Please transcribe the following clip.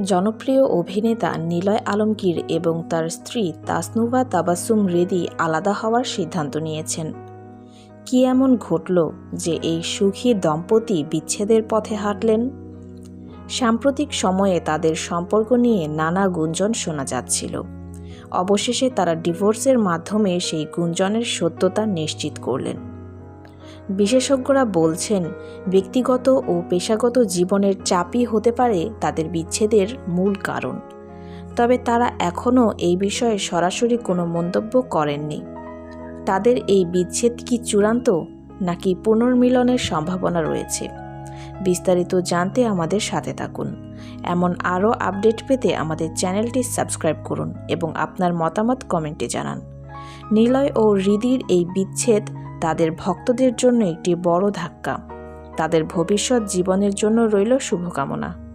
জনপ্রিয় অভিনেতা নিলয় আলমগীর এবং তার স্ত্রী তাসনুভা তাবাসসুম হৃদি আলাদা হওয়ার সিদ্ধান্ত নিয়েছেন। কী এমন ঘটল যে এই সুখী দম্পতি বিচ্ছেদের পথে হাঁটলেন? সাম্প্রতিক সময়ে তাদের সম্পর্ক নিয়ে নানা গুঞ্জন শোনা যাচ্ছিল। অবশেষে তারা ডিভোর্সের মাধ্যমে সেই গুঞ্জনের সত্যতা নিশ্চিত করলেন। বিশেষজ্ঞরা বলছেন, ব্যক্তিগত ও পেশাগত জীবনের চাপই হতে পারে তাদের বিচ্ছেদের মূল কারণ। তবে তারা এখনও এই বিষয়ে সরাসরি কোনো মন্তব্য করেননি। তাদের এই বিচ্ছেদ কি চূড়ান্ত, নাকি পুনর্মিলনের সম্ভাবনা রয়েছে? বিস্তারিত জানতে আমাদের সাথে থাকুন। এমন আরও আপডেট পেতে আমাদের চ্যানেলটি সাবস্ক্রাইব করুন এবং আপনার মতামত কমেন্টে জানান। নিলয় ও হৃদির এই বিচ্ছেদ তাদের ভক্তদের জন্য একটি বড় ধাক্কা। তাদের ভবিষ্যৎ জীবনের জন্য রইল শুভকামনা।